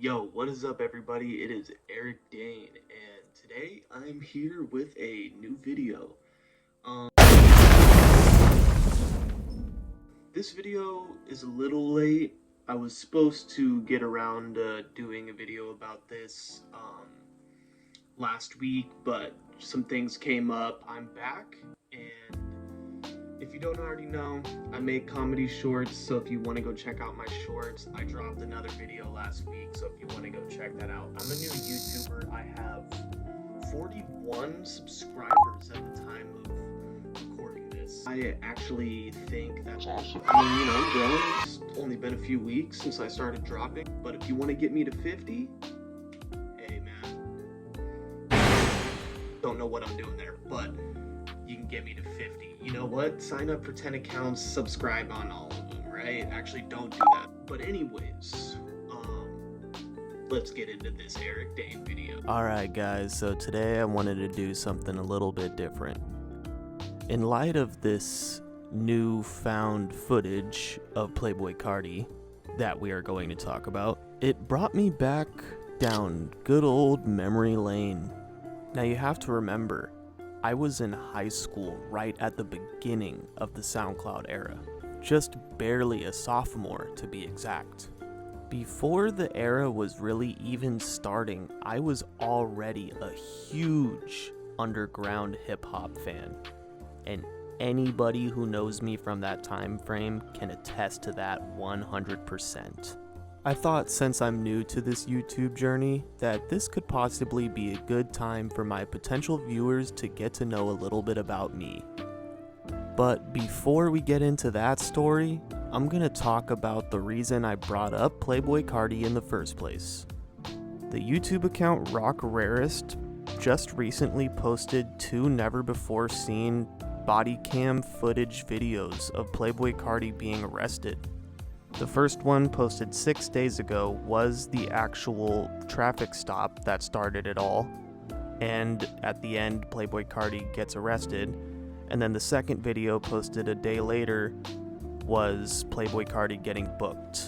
Yo, what is up, everybody? It is Eric Dane, and today I'm here with a new video. Um, this video is a little late. I was supposed to get around doing a video about this last week, but some things came up. I'm back, and if you don't already know, I make comedy shorts, so if you want to go check out my shorts, I dropped another video last week, so if you want to go check that out. I'm a new YouTuber. I have 41 subscribers at the time of recording this. I actually think that's awesome. I'm growing. It's only been a few weeks since I started dropping, but if you want to get me to 50, hey man, don't know what I'm doing there, but you can get me to 50. You know what? Sign up for 10 accounts, subscribe on all of them, right? Actually, don't do that. But anyways, let's get into this Eric Dane video. Alright guys, so today I wanted to do something a little bit different. In light of this newfound footage of Playboi Carti that we are going to talk about, it brought me back down good old memory lane. Now you have to remember, I was in high school right at the beginning of the SoundCloud era, just barely a sophomore to be exact. Before the era was really even starting, I was already a huge underground hip-hop fan, and anybody who knows me from that time frame can attest to that 100%. I thought since I'm new to this YouTube journey that this could possibly be a good time for my potential viewers to get to know a little bit about me. But before we get into that story, I'm gonna talk about the reason I brought up Playboi Carti in the first place. The YouTube account Rock Rarest just recently posted two never-before-seen body cam footage videos of Playboi Carti being arrested. The first one, posted 6 days ago, was the actual traffic stop that started it all, and at the end, Playboi Carti gets arrested. And then the second video, posted a day later, was Playboi Carti getting booked.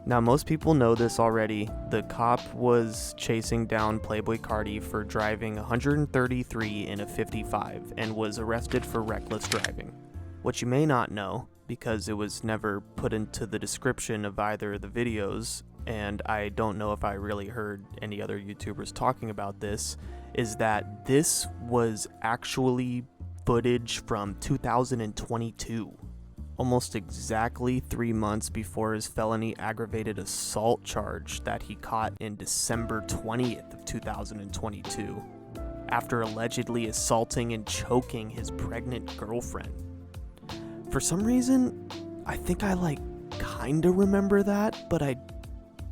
Now, most people know this already. The cop was chasing down Playboi Carti for driving 133 in a 55 and was arrested for reckless driving. What you may not know, because it was never put into the description of either of the videos, and I don't know if I really heard any other YouTubers talking about this, is that this was actually footage from 2022. Almost exactly 3 months before his felony aggravated assault charge that he caught in December 20th of 2022, after allegedly assaulting and choking his pregnant girlfriend. For some reason, I think I kinda remember that, but I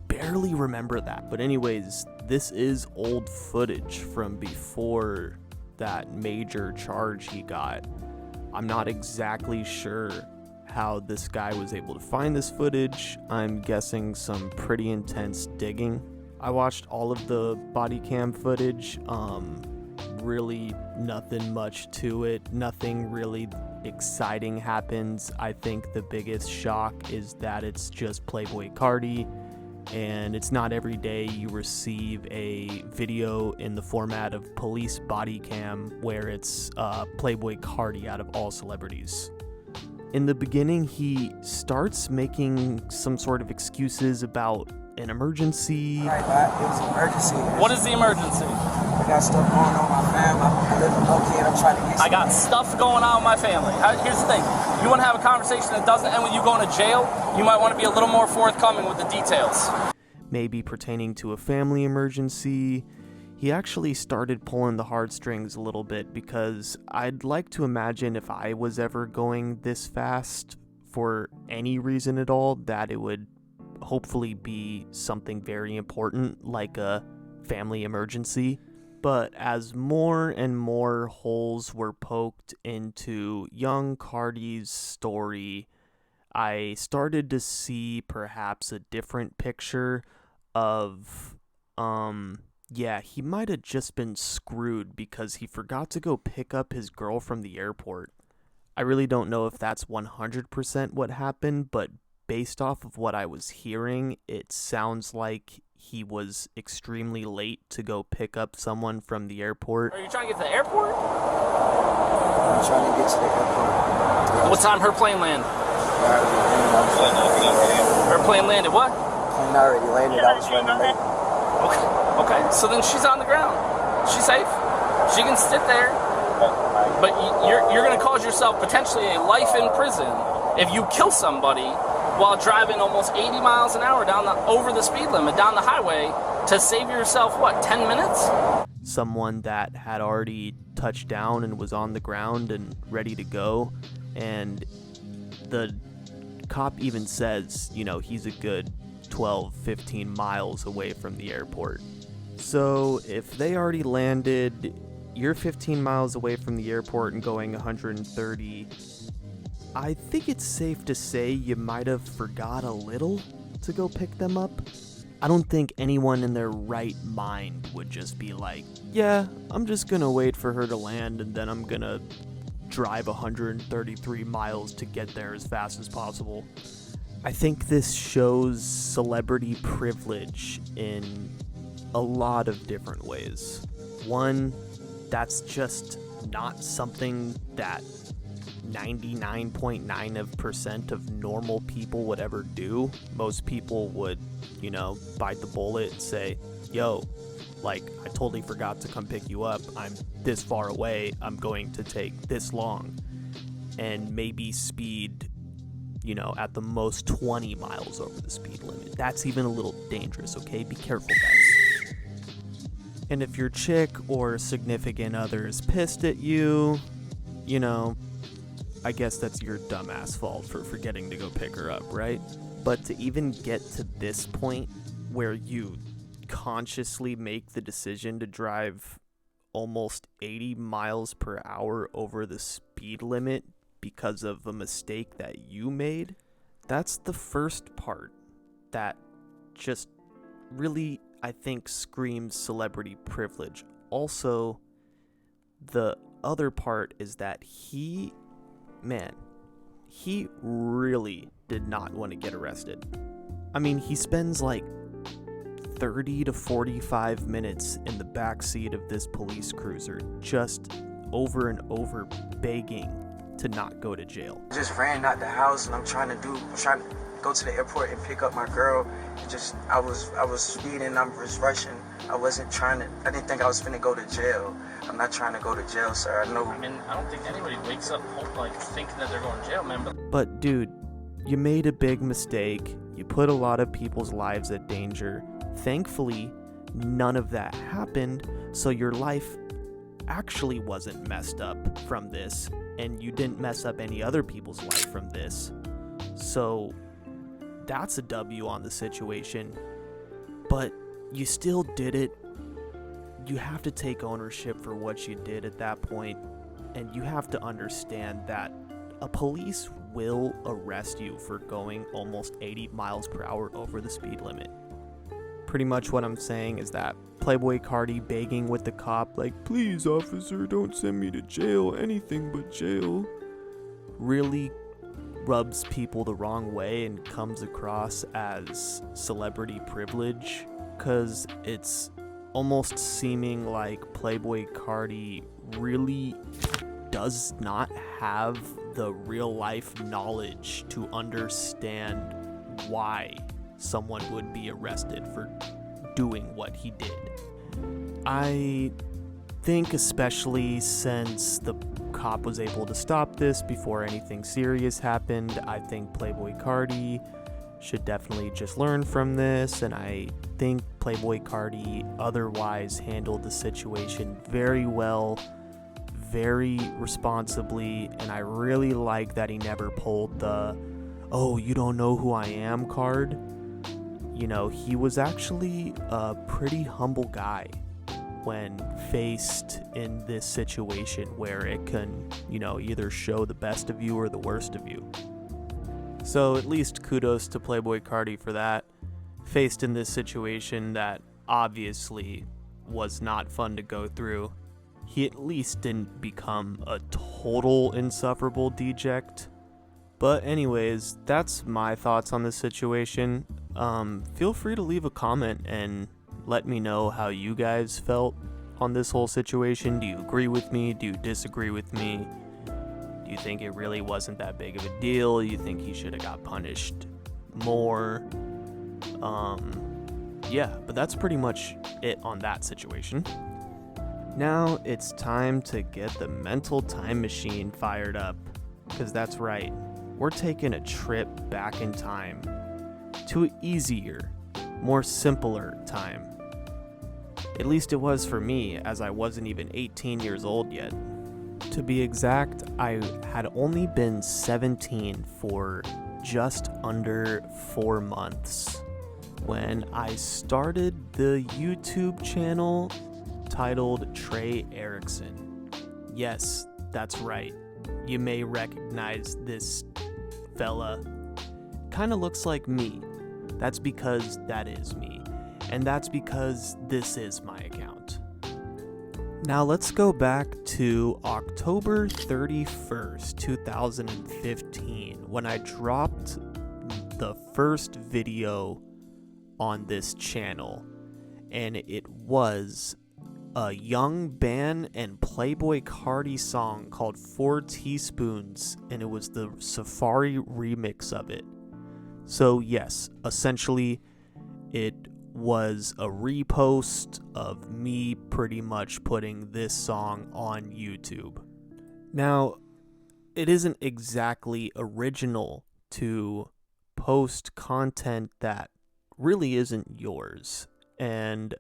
barely remember that. But anyways, this is old footage from before that major charge he got. I'm not exactly sure how this guy was able to find this footage. I'm guessing some pretty intense digging. I watched all of the body cam footage. Really nothing much to it. Nothing really exciting happens. I think the biggest shock is that it's just Playboi Carti, and it's not every day you receive a video in the format of police body cam where it's Playboi Carti out of all celebrities. In the beginning, he starts making some sort of excuses about an emergency. Right, but it was an emergency. What is the emergency? I got stuff going on with my family. I live in Located. I'm trying to get I got stuff going on with my family. Here's the thing. You want to have a conversation that doesn't end with you going to jail, you might want to be a little more forthcoming with the details. Maybe pertaining to a family emergency. He actually started pulling the heartstrings a little bit, because I'd like to imagine if I was ever going this fast for any reason at all, that it would hopefully be something very important, like a family emergency. But as more and more holes were poked into young Carti's story, I started to see perhaps a different picture of, he might have just been screwed because he forgot to go pick up his girl from the airport. I really don't know if that's 100% what happened, but based off of what I was hearing, it sounds like he was extremely late to go pick up someone from the airport. Are you trying to get to the airport? I'm trying to get to the airport. What time her plane land? Her plane landed what? Plane already landed. I was running late. Okay, so then she's on the ground. She's safe. She can sit there. But you're going to cause yourself potentially a life in prison if you kill somebody while driving almost 80 miles an hour over the speed limit down the highway to save yourself, what, 10 minutes? Someone that had already touched down and was on the ground and ready to go. And the cop even says, you know, he's a good 12, 15 miles away from the airport. So if they already landed, you're 15 miles away from the airport and going 130, I think it's safe to say you might have forgot a little to go pick them up. I don't think anyone in their right mind would just be like, yeah, I'm just gonna wait for her to land and then I'm gonna drive 133 miles to get there as fast as possible. I think this shows celebrity privilege in a lot of different ways. One, that's just not something that 99.9% of normal people would ever do. Most people would, you know, bite the bullet and say, yo, like, I totally forgot to come pick you up. I'm this far away. I'm going to take this long. And maybe speed, you know, at the most 20 miles over the speed limit. That's even a little dangerous, okay? Be careful, guys. And if your chick or significant other is pissed at you, you know, I guess that's your dumbass fault for forgetting to go pick her up, right? But to even get to this point where you consciously make the decision to drive almost 80 miles per hour over the speed limit because of a mistake that you made, that's the first part that just really, I think, screams celebrity privilege. Also, the other part is that he really did not want to get arrested. I mean, he spends like 30 to 45 minutes in the backseat of this police cruiser just over and over begging to not go to jail. I just ran out the house and I'm trying to go to the airport and pick up my girl. I was speeding, I was rushing. I didn't think I was finna go to jail. I'm not trying to go to jail, sir. I know. I mean, I don't think anybody wakes up like thinking that they're going to jail, man. But dude, you made a big mistake. You put a lot of people's lives at danger. Thankfully, none of that happened, so your life actually wasn't messed up from this, and you didn't mess up any other people's life from this. So that's a W on the situation. But you still did it. You have to take ownership for what you did at that point, and you have to understand that a police will arrest you for going almost 80 miles per hour over the speed limit. Pretty much what I'm saying is that Playboi Carti begging with the cop, like, please officer, don't send me to jail, anything but jail, really rubs people the wrong way and comes across as celebrity privilege, because it's almost seeming like Playboi Carti really does not have the real life knowledge to understand why someone would be arrested for doing what he did. I think especially since the cop was able to stop this before anything serious happened, I think Playboi Carti should definitely just learn from this, and I think Playboi Carti otherwise handled the situation very well, very responsibly, and I really like that he never pulled the, oh, you don't know who I am card. You know, he was actually a pretty humble guy when faced in this situation where it can, you know, either show the best of you or the worst of you. So at least kudos to Playboi Carti for that. Faced in this situation that obviously was not fun to go through, he at least didn't become a total insufferable deject. But anyways, that's my thoughts on this situation. Feel free to leave a comment and let me know how you guys felt on this whole situation. Do you agree with me? Do you disagree with me? Do you think it really wasn't that big of a deal? You think he should have got punished more? Yeah, but that's pretty much it on that situation. Now it's time to get the mental time machine fired up, because that's right, we're taking a trip back in time to an easier, more simpler time. At least it was for me, as I wasn't even 18 years old yet. To be exact, I had only been 17 for just under 4 months when I started the YouTube channel titled Trey Erickson. Yes, that's right. You may recognize this fella. Kinda looks like me. That's because that is me. And that's because this is my account. Now let's go back to October 31st, 2015, when I dropped the first video on this channel. And it was a Young Band and Playboi Carti song called 4 Teaspoons, and it was the Safari remix of it. So yes, essentially it was a repost of me pretty much putting this song on YouTube. Now, it isn't exactly original to post content that really isn't yours, and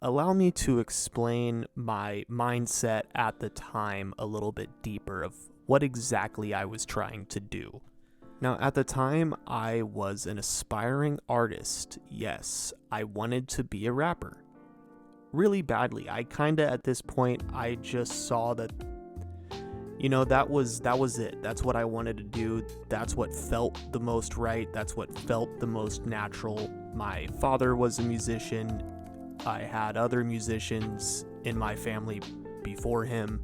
allow me to explain my mindset at the time a little bit deeper of what exactly I was trying to do. Now, at the time, I was an aspiring artist. Yes, I wanted to be a rapper. Really badly. I kinda, at this point, I just saw that, that was it. That's what I wanted to do. That's what felt the most right. That's what felt the most natural. My father was a musician. I had other musicians in my family before him,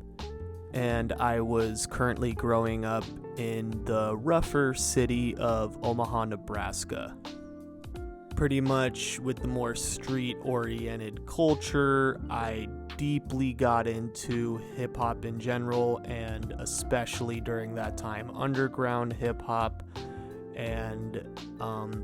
and I was currently growing up in the rougher city of Omaha, Nebraska. Pretty much with the more street-oriented culture, I deeply got into hip-hop in general, and especially during that time, underground hip-hop. And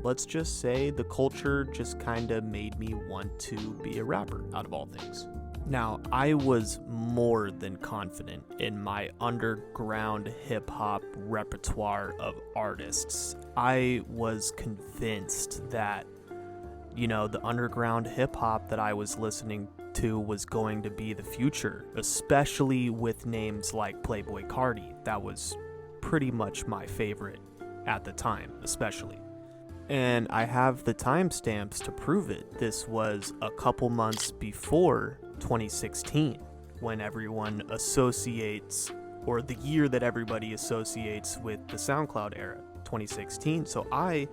let's just say the culture just kind of made me want to be a rapper, out of all things. Now, I was more than confident in my underground hip-hop repertoire of artists. I was convinced that, the underground hip-hop that I was listening to was going to be the future, especially with names like Playboi Carti. That was pretty much my favorite at the time, especially. And I have the timestamps to prove it. This was a couple months before 2016, when everyone associates, or the year that everybody associates with the SoundCloud era, 2016. So I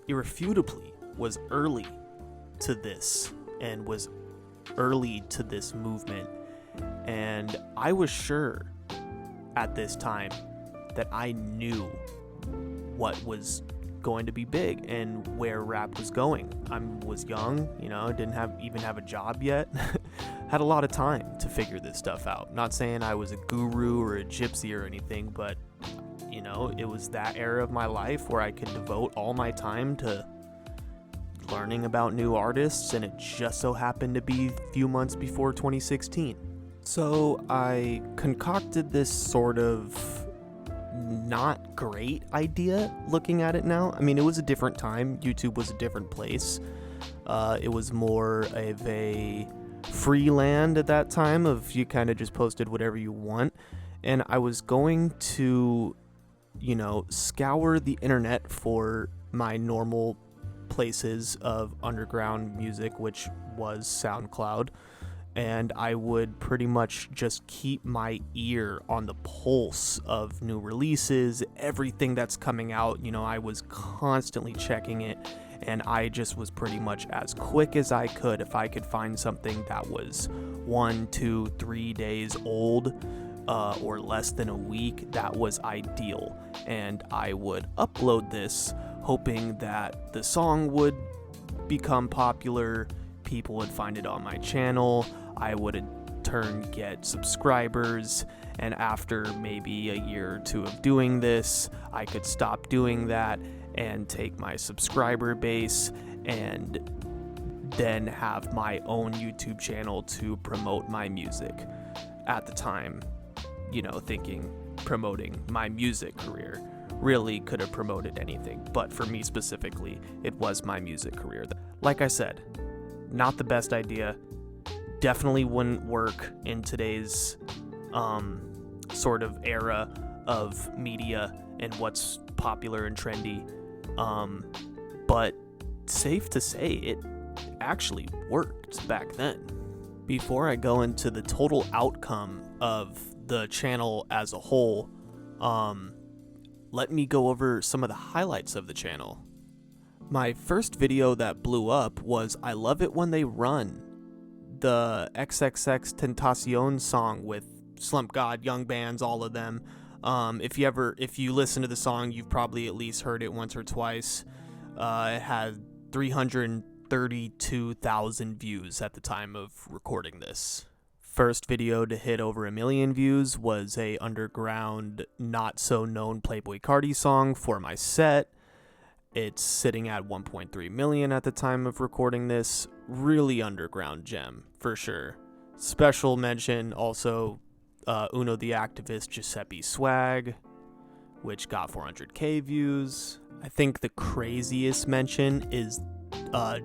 irrefutably was early to this, and was early to this movement. And I was sure at this time that I knew what was going to be big and where rap was going. I was young, didn't even have a job yet. Had a lot of time to figure this stuff out. Not saying I was a guru or a gypsy or anything, but it was that era of my life where I could devote all my time to learning about new artists, and it just so happened to be a few months before 2016. So I concocted this sort of not great idea looking at it now. I mean, it was a different time. YouTube was a different place. It was more of a free land at that time of you kind of just posted whatever you want. And I was going to, scour the internet for my normal places of underground music, which was SoundCloud. And I would pretty much just keep my ear on the pulse of new releases, everything that's coming out. I was constantly checking it, and I just was pretty much as quick as I could. If I could find something that was 1, 2, 3 days old, or less than a week, that was ideal. And I would upload this hoping that the song would become popular, people would find it on my channel, I would in turn get subscribers, and after maybe a year or two of doing this, I could stop doing that and take my subscriber base and then have my own YouTube channel to promote my music. At the time, thinking promoting my music career. Really could have promoted anything, but for me specifically, it was my music career. Like I said, not the best idea. Definitely wouldn't work in today's sort of era of media and what's popular and trendy. But safe to say, it actually worked back then. Before I go into the total outcome of the channel as a whole, let me go over some of the highlights of the channel. My first video that blew up was I Love It When They Run, the XXX Tentacion song with Slump God, Young Bands, all of them. If you listen to the song, you've probably at least heard it once or twice. It had 332,000 views at the time of recording this. First video to hit over 1 million views was a underground, not so known Playboi Carti song, For My Set. It's sitting at 1.3 million at the time of recording this. Really underground gem, for sure. Special mention also Uno the Activist Giuseppe Swag, which got 400k views. I think the craziest mention is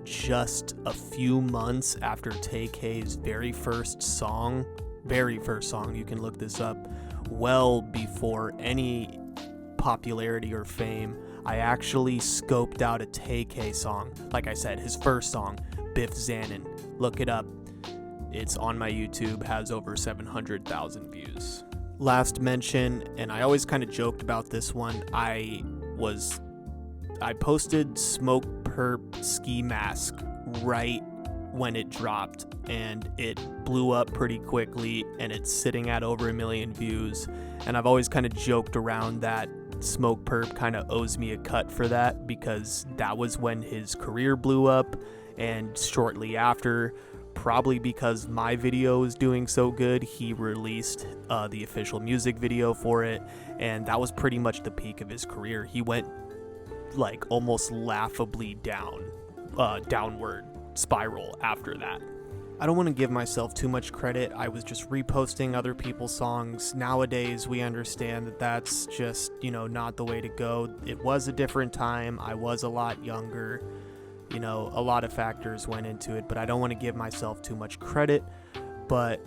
just a few months after Tay-K's very first song, you can look this up, well before any popularity or fame, I actually scoped out a Tay-K song. Like I said, his first song, Biff Zanin. Look it up. It's on my YouTube, has over 700,000 views. Last mention, and I always kind of joked about this one, I posted Smoke Perp Ski Mask right when it dropped, and it blew up pretty quickly, and it's sitting at over 1 million views. And I've always kind of joked around that Smoke Perp kind of owes me a cut for that, because that was when his career blew up, and shortly after, probably because my video was doing so good, he released the official music video for it, and that was pretty much the peak of his career. He went like almost laughably downward spiral after that. I don't want to give myself too much credit. I was just reposting other people's songs. Nowadays, we understand that that's just, not the way to go. It was a different time. I was a lot younger. A lot of factors went into it, but I don't want to give myself too much credit. But,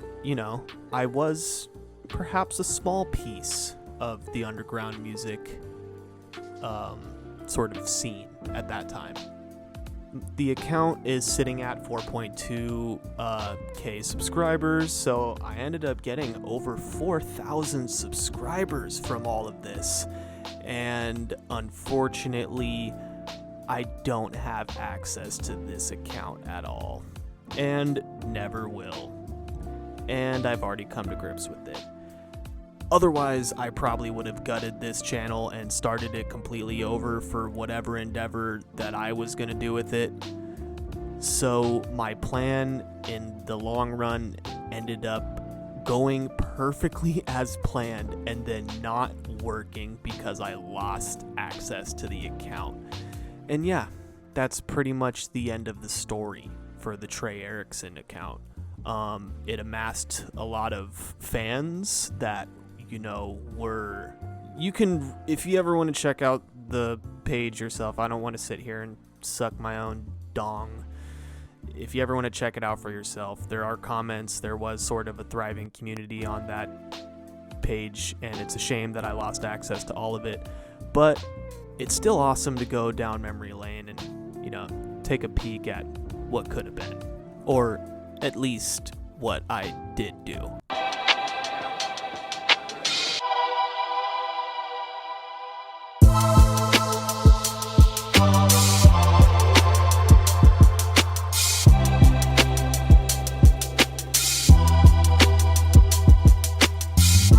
I was perhaps a small piece of the underground music sort of scene at that time. The account is sitting at 4.2k subscribers, so I ended up getting over 4,000 subscribers from all of this, and unfortunately I don't have access to this account at all, and never will, and I've already come to grips with it. Otherwise, I probably would have gutted this channel and started it completely over for whatever endeavor that I was going to do with it. So my plan in the long run ended up going perfectly as planned and then not working because I lost access to the account. And yeah, that's pretty much the end of the story for the Trey Erickson account. It amassed a lot of fans that if you ever want to check out the page yourself, I don't want to sit here and suck my own dong. If you ever want to check it out for yourself, there are comments. There was sort of a thriving community on that page, and it's a shame that I lost access to all of it. But it's still awesome to go down memory lane and, take a peek at what could have been, or at least what I did do.